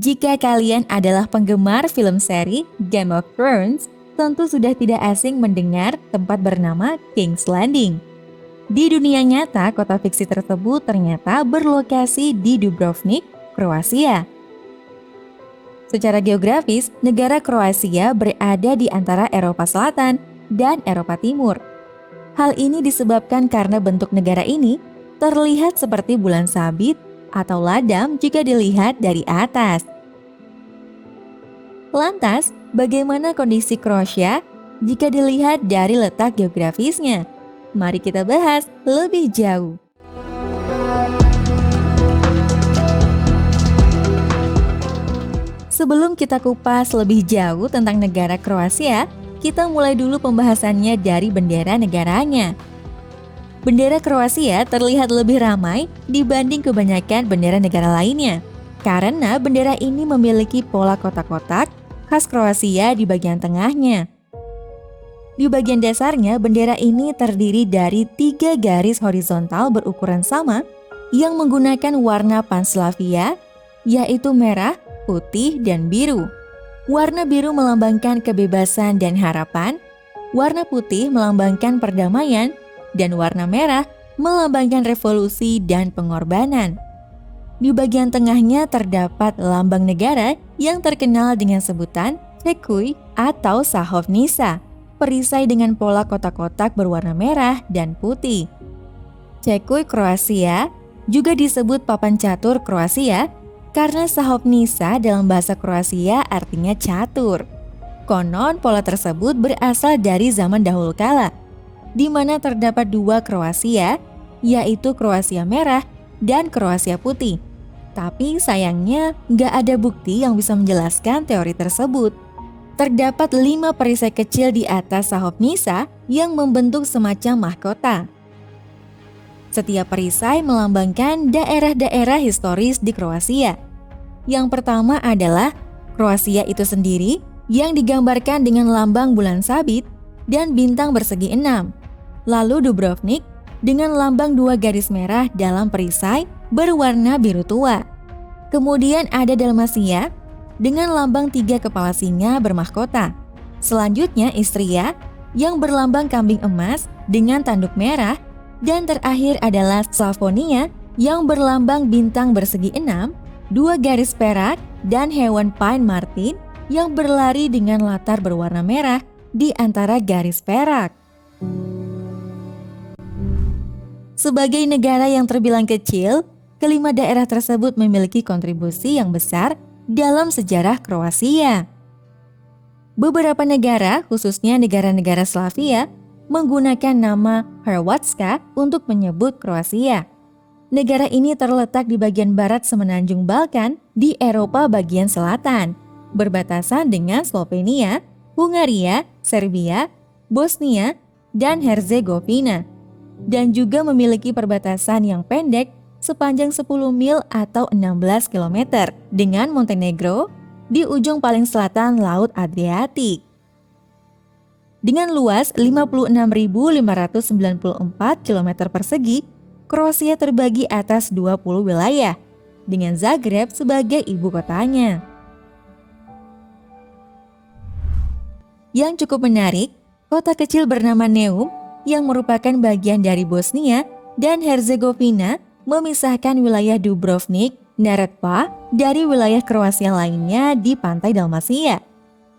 Jika kalian adalah penggemar film seri Game of Thrones, tentu sudah tidak asing mendengar tempat bernama King's Landing. Di dunia nyata, kota fiksi tersebut ternyata berlokasi di Dubrovnik, Kroasia. Secara geografis, negara Kroasia berada di antara Eropa Selatan dan Eropa Timur. Hal ini disebabkan karena bentuk negara ini terlihat seperti bulan sabit atau ladam jika dilihat dari atas. Lantas, bagaimana kondisi Kroasia jika dilihat dari letak geografisnya? Mari kita bahas lebih jauh. Sebelum kita kupas lebih jauh tentang negara Kroasia, kita mulai dulu pembahasannya dari bendera negaranya. Bendera Kroasia terlihat lebih ramai dibanding kebanyakan bendera negara lainnya, karena bendera ini memiliki pola kotak-kotak khas Kroasia di bagian tengahnya. Di bagian dasarnya, bendera ini terdiri dari 3 garis horizontal berukuran sama yang menggunakan warna Panslavia, yaitu merah, putih, dan biru. Warna biru melambangkan kebebasan dan harapan, warna putih melambangkan perdamaian, dan warna merah melambangkan revolusi dan pengorbanan. Di bagian tengahnya terdapat lambang negara yang terkenal dengan sebutan Čekuj atau Šahovnica, perisai dengan pola kotak-kotak berwarna merah dan putih. Čekuj Kroasia juga disebut papan catur Kroasia karena Šahovnica dalam bahasa Kroasia artinya catur. Konon pola tersebut berasal dari zaman dahulu kala, di mana terdapat 2 Kroasia, yaitu Kroasia merah dan Kroasia putih. Tapi sayangnya nggak ada bukti yang bisa menjelaskan teori tersebut. Terdapat 5 perisai kecil di atas Šahovnica yang membentuk semacam mahkota. Setiap perisai melambangkan daerah-daerah historis di Kroasia. Yang pertama adalah Kroasia itu sendiri yang digambarkan dengan lambang bulan sabit dan bintang bersegi 6. Lalu Dubrovnik dengan lambang 2 garis merah dalam perisai berwarna biru tua. Kemudian ada Dalmatia dengan lambang 3 kepala singa bermahkota. Selanjutnya Istria yang berlambang kambing emas dengan tanduk merah. Dan terakhir adalah Slavonia yang berlambang bintang bersegi 6, 2 garis perak, dan hewan pine martin yang berlari dengan latar berwarna merah di antara garis perak. Sebagai negara yang terbilang kecil, kelima daerah tersebut memiliki kontribusi yang besar dalam sejarah Kroasia. Beberapa negara, khususnya negara-negara Slavia, menggunakan nama Hrvatska untuk menyebut Kroasia. Negara ini terletak di bagian barat semenanjung Balkan di Eropa bagian selatan, berbatasan dengan Slovenia, Hungaria, Serbia, Bosnia, dan Herzegovina, dan juga memiliki perbatasan yang pendek sepanjang 10 mil atau 16 km dengan Montenegro di ujung paling selatan Laut Adriatik. Dengan luas 56.594 km persegi, Kroasia terbagi atas 20 wilayah, dengan Zagreb sebagai ibu kotanya. Yang cukup menarik, kota kecil bernama Neum yang merupakan bagian dari Bosnia dan Herzegovina memisahkan wilayah Dubrovnik, Neretva dari wilayah Kroasia lainnya di pantai Dalmatia.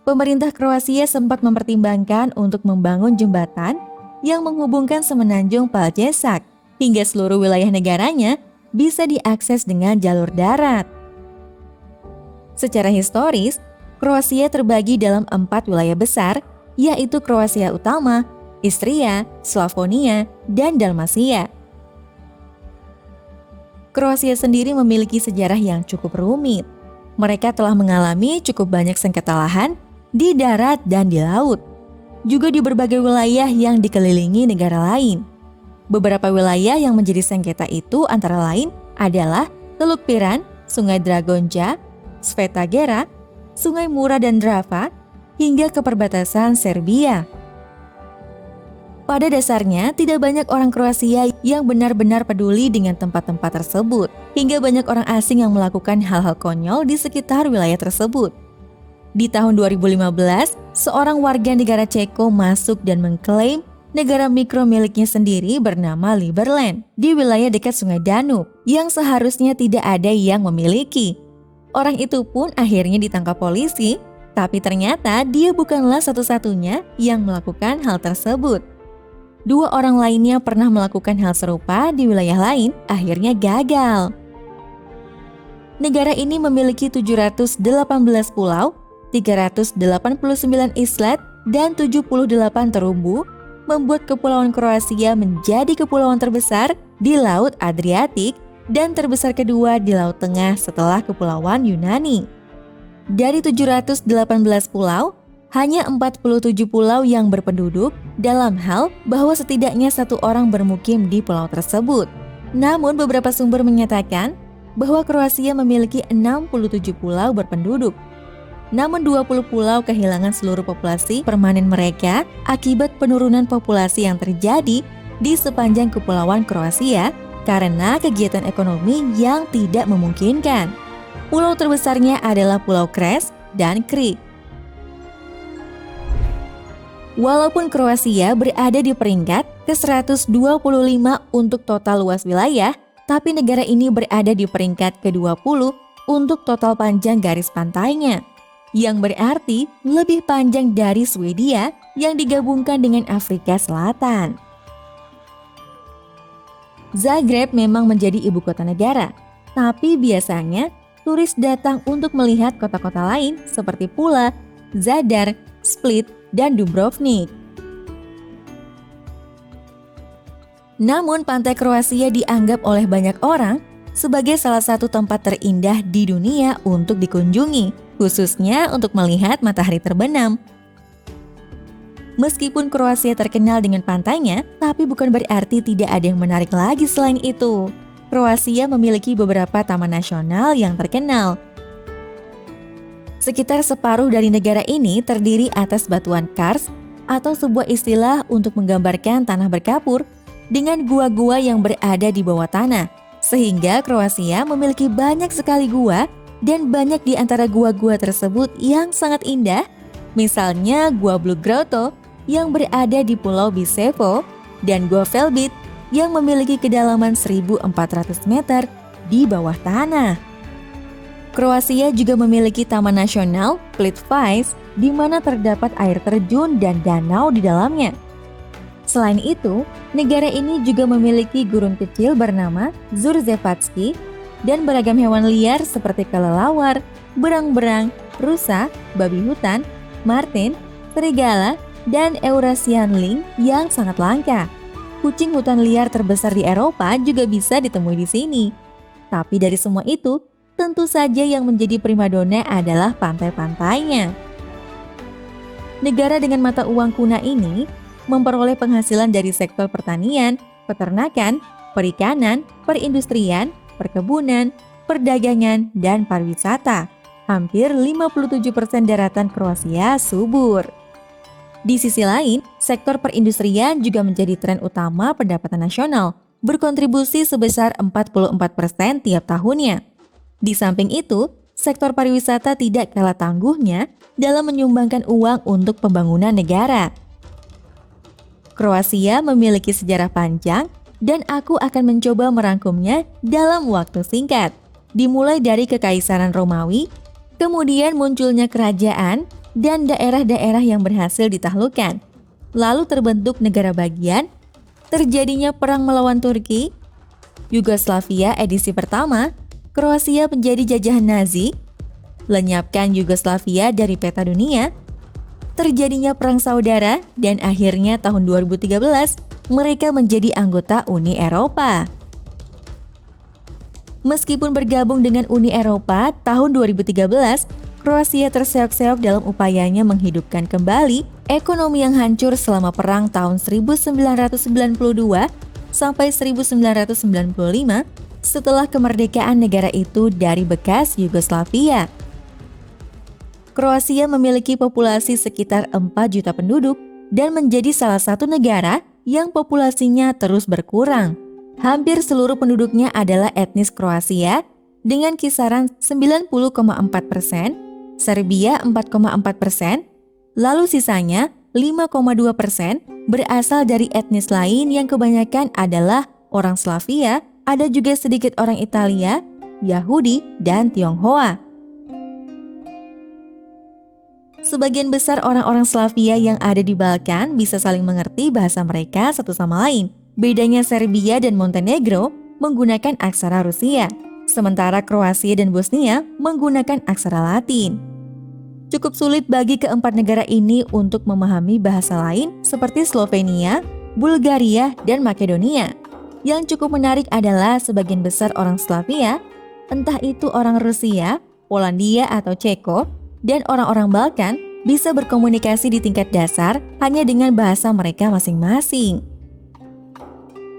Pemerintah Kroasia sempat mempertimbangkan untuk membangun jembatan yang menghubungkan semenanjung Paljesak hingga seluruh wilayah negaranya bisa diakses dengan jalur darat. Secara historis, Kroasia terbagi dalam 4 wilayah besar, yaitu Kroasia Utama, Istria, Slavonia, dan Dalmatia. Kroasia sendiri memiliki sejarah yang cukup rumit. Mereka telah mengalami cukup banyak sengketa lahan di darat dan di laut, juga di berbagai wilayah yang dikelilingi negara lain. Beberapa wilayah yang menjadi sengketa itu antara lain adalah Teluk Piran, Sungai Dragonja, Sveta Gera, Sungai Mura dan Drava, hingga ke perbatasan Serbia. Pada dasarnya, tidak banyak orang Kroasia yang benar-benar peduli dengan tempat-tempat tersebut, hingga banyak orang asing yang melakukan hal-hal konyol di sekitar wilayah tersebut. Di tahun 2015, seorang warga negara Ceko masuk dan mengklaim negara mikro miliknya sendiri bernama Liberland di wilayah dekat Sungai Danube yang seharusnya tidak ada yang memiliki. Orang itu pun akhirnya ditangkap polisi, tapi ternyata dia bukanlah satu-satunya yang melakukan hal tersebut. 2 orang lainnya pernah melakukan hal serupa di wilayah lain, akhirnya gagal. Negara ini memiliki 718 pulau, 389 islet, dan 78 terumbu, membuat Kepulauan Kroasia menjadi kepulauan terbesar di Laut Adriatik dan terbesar kedua di Laut Tengah setelah Kepulauan Yunani. Dari 718 pulau, hanya 47 pulau yang berpenduduk dalam hal bahwa setidaknya 1 orang bermukim di pulau tersebut. Namun beberapa sumber menyatakan bahwa Kroasia memiliki 67 pulau berpenduduk. Namun 20 pulau kehilangan seluruh populasi permanen mereka akibat penurunan populasi yang terjadi di sepanjang Kepulauan Kroasia karena kegiatan ekonomi yang tidak memungkinkan. Pulau terbesarnya adalah Pulau Cres dan Krik. Walaupun Kroasia berada di peringkat ke-125 untuk total luas wilayah, tapi negara ini berada di peringkat ke-20 untuk total panjang garis pantainya, yang berarti lebih panjang dari Swedia yang digabungkan dengan Afrika Selatan. Zagreb memang menjadi ibu kota negara, tapi biasanya turis datang untuk melihat kota-kota lain seperti Pula, Zadar, Split, dan Dubrovnik. Namun pantai Kroasia dianggap oleh banyak orang sebagai salah satu tempat terindah di dunia untuk dikunjungi, khususnya untuk melihat matahari terbenam. Meskipun Kroasia terkenal dengan pantainya, tapi bukan berarti tidak ada yang menarik lagi selain itu. Kroasia memiliki beberapa taman nasional yang terkenal. Sekitar separuh dari negara ini terdiri atas batuan kars atau sebuah istilah untuk menggambarkan tanah berkapur dengan gua-gua yang berada di bawah tanah. Sehingga Kroasia memiliki banyak sekali gua dan banyak di antara gua-gua tersebut yang sangat indah. Misalnya Gua Blue Grotto yang berada di Pulau Bisevo dan Gua Velebit yang memiliki kedalaman 1.400 meter di bawah tanah. Kroasia juga memiliki taman nasional Plitvice di mana terdapat air terjun dan danau di dalamnya. Selain itu, negara ini juga memiliki gurun kecil bernama Đurđevački dan beragam hewan liar seperti kelelawar, berang-berang, rusa, babi hutan, marten, serigala, dan Eurasian lynx yang sangat langka. Kucing hutan liar terbesar di Eropa juga bisa ditemui di sini. Tapi dari semua itu, tentu saja yang menjadi primadona adalah pantai-pantainya. Negara dengan mata uang kuna ini memperoleh penghasilan dari sektor pertanian, peternakan, perikanan, perindustrian, perkebunan, perdagangan, dan pariwisata. Hampir 57% daratan Kroasia subur. Di sisi lain, sektor perindustrian juga menjadi tren utama pendapatan nasional, berkontribusi sebesar 44% tiap tahunnya. Di samping itu, sektor pariwisata tidak kalah tangguhnya dalam menyumbangkan uang untuk pembangunan negara. Kroasia memiliki sejarah panjang dan aku akan mencoba merangkumnya dalam waktu singkat. Dimulai dari Kekaisaran Romawi, kemudian munculnya kerajaan dan daerah-daerah yang berhasil ditaklukkan. Lalu terbentuk negara bagian, terjadinya perang melawan Turki, Yugoslavia edisi pertama, Kroasia menjadi jajahan Nazi, lenyapkan Yugoslavia dari peta dunia, terjadinya perang saudara, dan akhirnya tahun 2013 mereka menjadi anggota Uni Eropa. Meskipun bergabung dengan Uni Eropa tahun 2013, Kroasia terseok-seok dalam upayanya menghidupkan kembali ekonomi yang hancur selama perang tahun 1992 sampai 1995 setelah kemerdekaan negara itu dari bekas Yugoslavia. Kroasia memiliki populasi sekitar 4 juta penduduk dan menjadi salah satu negara yang populasinya terus berkurang. Hampir seluruh penduduknya adalah etnis Kroasia dengan kisaran 90,4%, Serbia 4,4%, lalu sisanya 5,2% berasal dari etnis lain yang kebanyakan adalah orang Slavia, ada juga sedikit orang Italia, Yahudi, dan Tionghoa. Sebagian besar orang-orang Slavia yang ada di Balkan bisa saling mengerti bahasa mereka satu sama lain. Bedanya Serbia dan Montenegro menggunakan aksara Rusia, sementara Kroasia dan Bosnia menggunakan aksara Latin. Cukup sulit bagi keempat negara ini untuk memahami bahasa lain seperti Slovenia, Bulgaria, dan Makedonia. Yang cukup menarik adalah sebagian besar orang Slavia, entah itu orang Rusia, Polandia atau Ceko, dan orang-orang Balkan bisa berkomunikasi di tingkat dasar hanya dengan bahasa mereka masing-masing.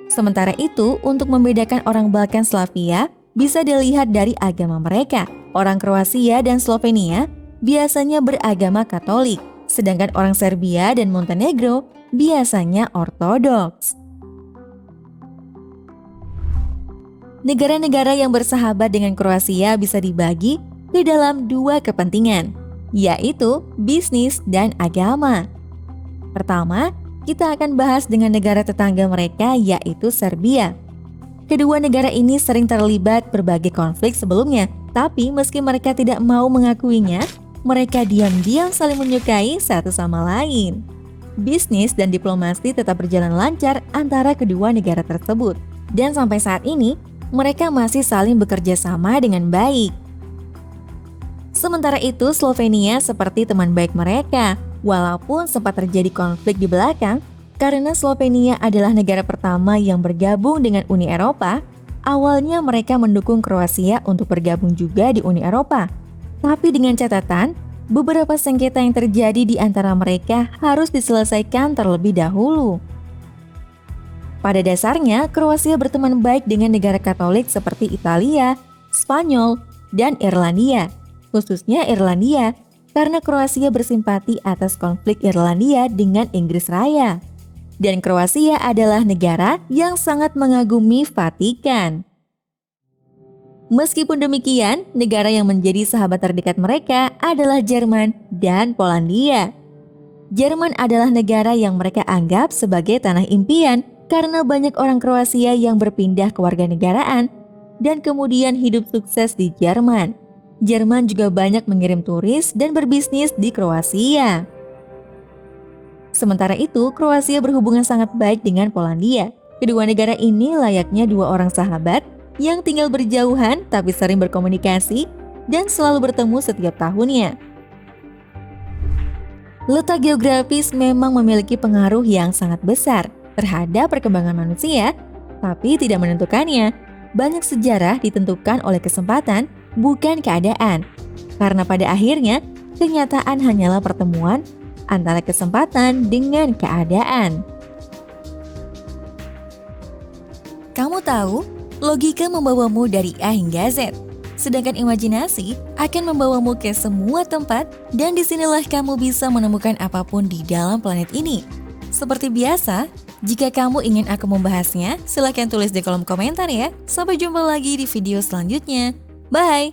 Sementara itu, untuk membedakan orang Balkan Slavia bisa dilihat dari agama mereka. Orang Kroasia dan Slovenia biasanya beragama Katolik, sedangkan orang Serbia dan Montenegro biasanya Ortodoks. Negara-negara yang bersahabat dengan Kroasia bisa dibagi ke dalam dua kepentingan, yaitu bisnis dan agama. Pertama, kita akan bahas dengan negara tetangga mereka, yaitu Serbia. Kedua negara ini sering terlibat berbagai konflik sebelumnya, tapi meski mereka tidak mau mengakuinya, mereka diam-diam saling menyukai satu sama lain. Bisnis dan diplomasi tetap berjalan lancar antara kedua negara tersebut, dan sampai saat ini mereka masih saling bekerja sama dengan baik. Sementara itu, Slovenia seperti teman baik mereka, walaupun sempat terjadi konflik di belakang, karena Slovenia adalah negara pertama yang bergabung dengan Uni Eropa. Awalnya mereka mendukung Kroasia untuk bergabung juga di Uni Eropa. Tapi dengan catatan, beberapa sengketa yang terjadi di antara mereka harus diselesaikan terlebih dahulu. Pada dasarnya, Kroasia berteman baik dengan negara Katolik seperti Italia, Spanyol, dan Irlandia. Khususnya Irlandia, karena Kroasia bersimpati atas konflik Irlandia dengan Inggris Raya. Dan Kroasia adalah negara yang sangat mengagumi Vatikan. Meskipun demikian, negara yang menjadi sahabat terdekat mereka adalah Jerman dan Polandia. Jerman adalah negara yang mereka anggap sebagai tanah impian karena banyak orang Kroasia yang berpindah kewarganegaraan dan kemudian hidup sukses di Jerman. Jerman juga banyak mengirim turis dan berbisnis di Kroasia. Sementara itu, Kroasia berhubungan sangat baik dengan Polandia. Kedua negara ini layaknya dua orang sahabat yang tinggal berjauhan tapi sering berkomunikasi dan selalu bertemu setiap tahunnya. Letak geografis memang memiliki pengaruh yang sangat besar terhadap perkembangan manusia, tapi tidak menentukannya. Banyak sejarah ditentukan oleh kesempatan, bukan keadaan. Karena pada akhirnya, kenyataan hanyalah pertemuan antara kesempatan dengan keadaan. Kamu tahu, logika membawamu dari A hingga Z, sedangkan imajinasi akan membawamu ke semua tempat dan disinilah kamu bisa menemukan apapun di dalam planet ini. Seperti biasa, jika kamu ingin aku membahasnya, silahkan tulis di kolom komentar ya. Sampai jumpa lagi di video selanjutnya. Bye!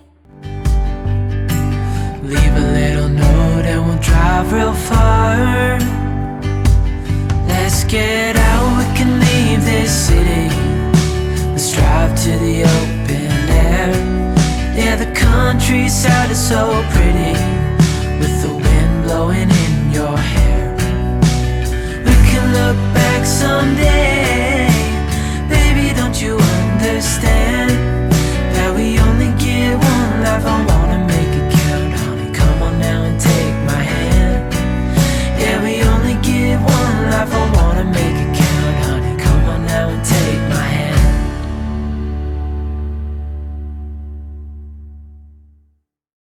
Leave a little note and we'll drive real far. Let's get out, we can leave this city. Let's drive to the open air. Yeah, the countryside is so pretty.